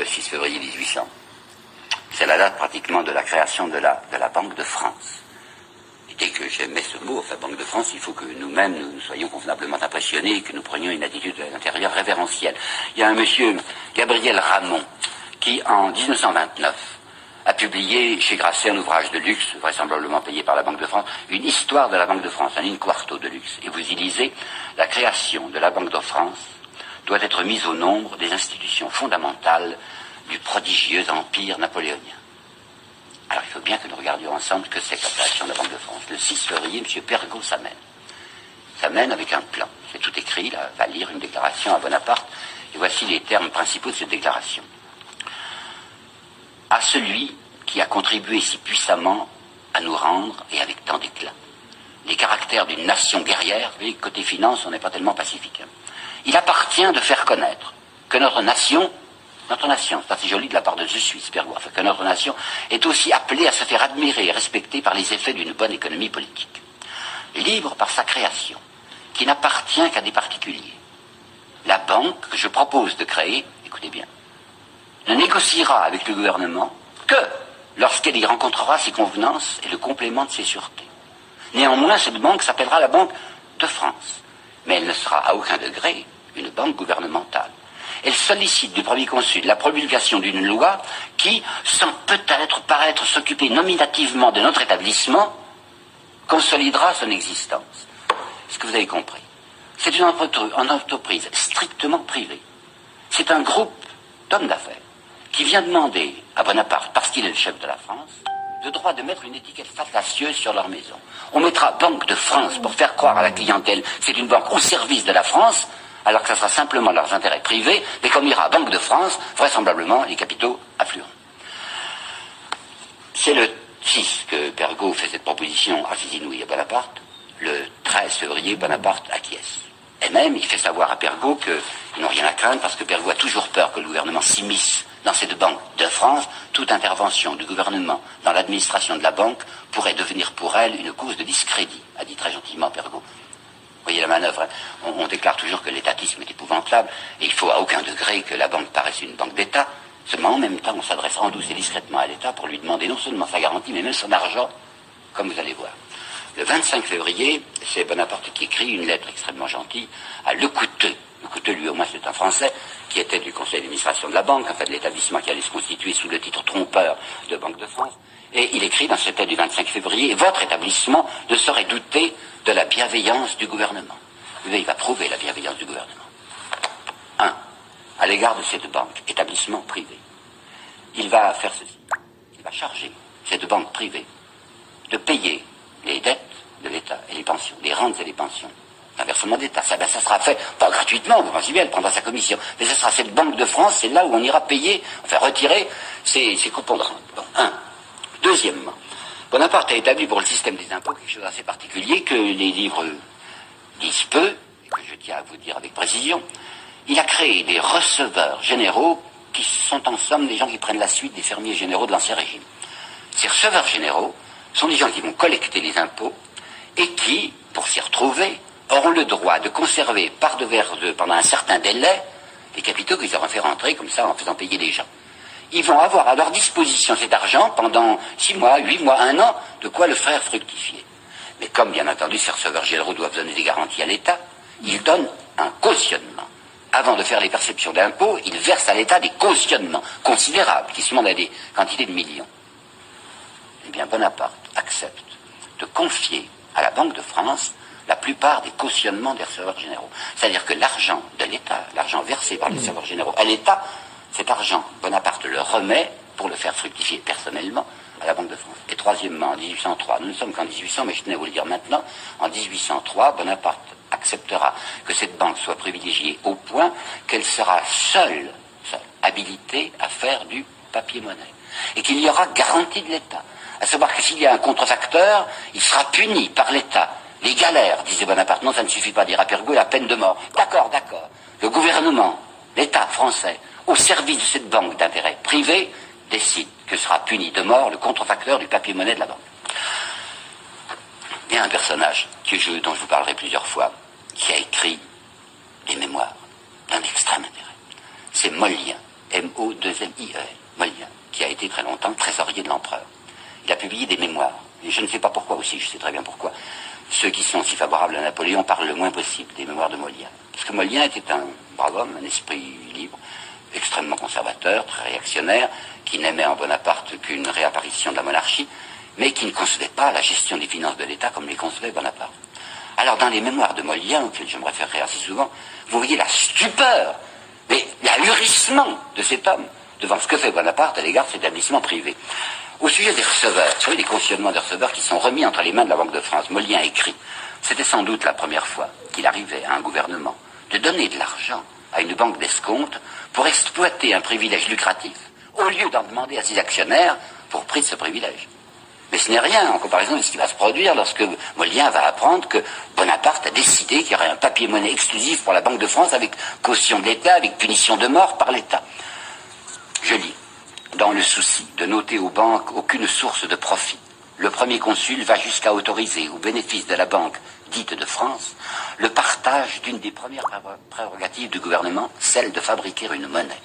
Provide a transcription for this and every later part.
le 6 février 1800. C'est la date pratiquement de la création de la Banque de France. Et dès que j'aimais ce mot, enfin Banque de France, il faut que nous-mêmes nous soyons convenablement impressionnés et que nous prenions une attitude à l'intérieur révérentielle. Il y a un monsieur, Gabriel Ramon, qui en 1929 a publié chez Grasset un ouvrage de luxe, vraisemblablement payé par la Banque de France, une histoire de la Banque de France, un in-quarto de luxe. Et vous y lisez, la création de la Banque de France doit être mise au nombre des institutions fondamentales du prodigieux empire napoléonien. Alors il faut bien que nous regardions ensemble que c'est la création de la Banque de France. Le 6 février, M. Pergaud s'amène. S'amène avec un plan. C'est tout écrit, là, va lire une déclaration à Bonaparte, et voici les termes principaux de cette déclaration. À celui qui a contribué si puissamment à nous rendre, et avec tant d'éclat, les caractères d'une nation guerrière, vous voyez, côté finance, on n'est pas tellement pacifique. Hein. Il appartient de faire connaître que notre nation, c'est assez joli de la part de Suisse, Pergaud, que notre nation est aussi appelée à se faire admirer et respecter par les effets d'une bonne économie politique. Libre par sa création, qui n'appartient qu'à des particuliers. La banque que je propose de créer, écoutez bien, ne négociera avec le gouvernement que lorsqu'elle y rencontrera ses convenances et le complément de ses sûretés. Néanmoins, cette banque s'appellera la Banque de France, mais elle ne sera à aucun degré une banque gouvernementale. Elle sollicite du Premier Consul la promulgation d'une loi qui, sans peut-être paraître s'occuper nominativement de notre établissement, consolidera son existence. Est-ce que vous avez compris? C'est une entreprise strictement privée. C'est un groupe d'hommes d'affaires qui vient demander à Bonaparte, parce qu'il est le chef de la France, le droit de mettre une étiquette fallacieuse sur leur maison. On mettra Banque de France pour faire croire à la clientèle c'est une banque au service de la France, alors que ça sera simplement leurs intérêts privés, mais comme il y aura Banque de France, vraisemblablement les capitaux afflueront. C'est le 6 que Pergaud fait cette proposition assez inouïe à Bonaparte. Le 13 février, Bonaparte acquiesce. Et même, il fait savoir à Pergaud qu'ils n'ont rien à craindre parce que Pergaud a toujours peur que le gouvernement s'immisce dans cette banque de France. Toute intervention du gouvernement dans l'administration de la banque pourrait devenir pour elle une cause de discrédit, a dit très gentiment Pergaud. Vous voyez la manœuvre, hein. On déclare toujours que l'étatisme est épouvantable et il faut à aucun degré que la banque paraisse une banque d'État. Seulement en même temps, on s'adresse en douce et discrètement à l'État pour lui demander non seulement sa garantie, mais même son argent, comme vous allez voir. Le 25 février, c'est Bonaparte qui écrit une lettre extrêmement gentille à Lecouteux. Lecouteux, lui au moins c'est un Français, qui était du conseil d'administration de la banque, enfin de l'établissement qui allait se constituer sous le titre trompeur de Banque de France. Et il écrit dans cette lettre du 25 février, votre établissement ne saurait douter de la bienveillance du gouvernement. Il va prouver la bienveillance du gouvernement. 1. À l'égard de cette banque, établissement privé, il va faire ceci. Il va charger cette banque privée de payer les dettes de l'État et les pensions, les rentes et les pensions. Un versement d'État, ça sera fait, pas gratuitement, vous pensez bien, elle prendra sa commission, mais ce sera cette Banque de France, c'est là où on ira payer, enfin retirer ses coupons de rente. Bon, 1. Deuxièmement, Bonaparte a établi pour le système des impôts quelque chose d'assez particulier que les livres disent peu, et que je tiens à vous dire avec précision. Il a créé des receveurs généraux qui sont en somme des gens qui prennent la suite des fermiers généraux de l'Ancien Régime. Ces receveurs généraux sont des gens qui vont collecter les impôts et qui, pour s'y retrouver, auront le droit de conserver par devers d'eux pendant un certain délai les capitaux qu'ils auront fait rentrer comme ça en faisant payer les gens. Ils vont avoir à leur disposition cet argent pendant 6 mois, 8 mois, 1 an, de quoi le faire fructifier. Mais comme bien entendu ces receveurs généraux doivent donner des garanties à l'État, ils donnent un cautionnement. Avant de faire les perceptions d'impôts, ils versent à l'État des cautionnements considérables, qui se demandent à des quantités de millions. Eh bien, Bonaparte accepte de confier à la Banque de France la plupart des cautionnements des receveurs généraux. C'est-à-dire que l'argent de l'État, l'argent versé par les receveurs généraux à l'État, cet argent, Bonaparte le remet pour le faire fructifier personnellement à la Banque de France. Et troisièmement, en 1803, nous ne sommes qu'en 1800, mais je tenais à vous le dire maintenant, en 1803, Bonaparte acceptera que cette banque soit privilégiée au point qu'elle sera seule habilitée à faire du papier-monnaie. Et qu'il y aura garantie de l'État. À savoir que s'il y a un contrefacteur, il sera puni par l'État. Les galères, disait Bonaparte. Non, ça ne suffit pas, dira Pergaud, la peine de mort. D'accord, d'accord. Le gouvernement, l'État français, au service de cette banque d'intérêt privé, décide que sera puni de mort le contrefacteur du papier-monnaie de la banque. Il y a un personnage dont je vous parlerai plusieurs fois, qui a écrit des mémoires d'un extrême intérêt. C'est Mollien. M-O-2-L-I-E-N, Molien, qui a été très longtemps trésorier de l'empereur. Il a publié des mémoires, et je ne sais pas pourquoi aussi, je sais très bien pourquoi. Ceux qui sont si favorables à Napoléon parlent le moins possible des mémoires de Molien. Parce que Molien était un brave homme, un esprit libre, extrêmement conservateur, très réactionnaire, qui n'aimait en Bonaparte qu'une réapparition de la monarchie, mais qui ne concevait pas la gestion des finances de l'État comme les concevait Bonaparte. Alors dans les mémoires de Molien, auxquels je me référerai assez souvent, vous voyez la stupeur, mais l'ahurissement de cet homme devant ce que fait Bonaparte à l'égard de cet établissement privé. Au sujet des receveurs, vous savez, les cautionnements des receveurs qui sont remis entre les mains de la Banque de France, Molien écrit, c'était sans doute la première fois qu'il arrivait à un gouvernement de donner de l'argent à une banque d'escompte pour exploiter un privilège lucratif, au lieu d'en demander à ses actionnaires pour prix de ce privilège. Mais ce n'est rien en comparaison de ce qui va se produire lorsque Molien va apprendre que Bonaparte a décidé qu'il y aurait un papier-monnaie exclusif pour la Banque de France avec caution de l'État, avec punition de mort par l'État. Je lis, dans le souci de noter aux banques aucune source de profit, le premier consul va jusqu'à autoriser au bénéfice de la banque dite de France le partage d'une des premières prérogatives du gouvernement, celle de fabriquer une monnaie.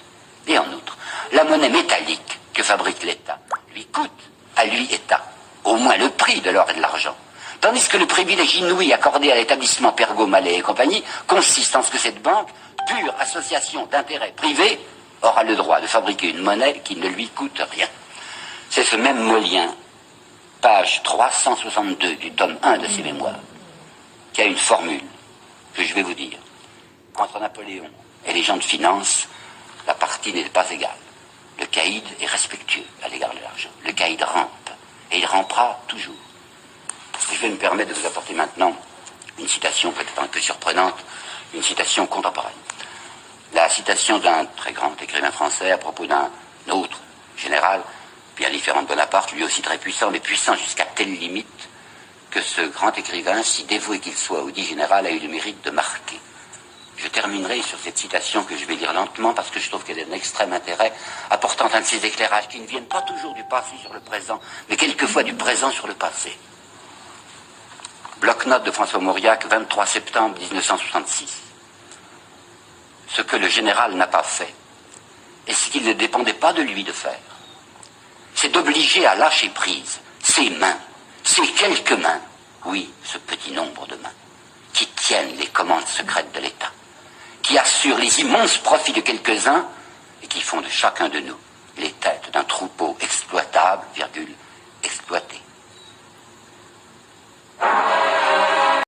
Et en outre, la monnaie métallique que fabrique l'État lui coûte à lui État au moins le prix de l'or et de l'argent. Tandis que le privilège inouï accordé à l'établissement Pergaud, Mallet et compagnie consiste en ce que cette banque, pure association d'intérêts privés, aura le droit de fabriquer une monnaie qui ne lui coûte rien. C'est ce même Molien, page 362 du tome 1 de ses mémoires, qui a une formule que je vais vous dire. Entre Napoléon et les gens de finance, la partie n'est pas égale. Le caïd est respectueux à l'égard de l'argent. Le caïd rampe. Et il rampera toujours. Je vais me permettre de vous apporter maintenant une citation peut-être un peu surprenante, une citation contemporaine. La citation d'un très grand écrivain français à propos d'un autre général, bien différent de Bonaparte, lui aussi très puissant, mais puissant jusqu'à telle limite que ce grand écrivain, si dévoué qu'il soit au dit général, a eu le mérite de marquer. Je terminerai sur cette citation que je vais lire lentement parce que je trouve qu'elle est d'un extrême intérêt, apportant un de ces éclairages qui ne viennent pas toujours du passé sur le présent, mais quelquefois du présent sur le passé. Bloc-notes de François Mauriac, 23 septembre 1966. Ce que le général n'a pas fait, et ce qu'il ne dépendait pas de lui de faire, c'est d'obliger à lâcher prise ses mains, ces quelques mains, oui, ce petit nombre de mains, qui tiennent les commandes secrètes de l'État, qui assurent les immenses profits de quelques-uns et qui font de chacun de nous les têtes d'un troupeau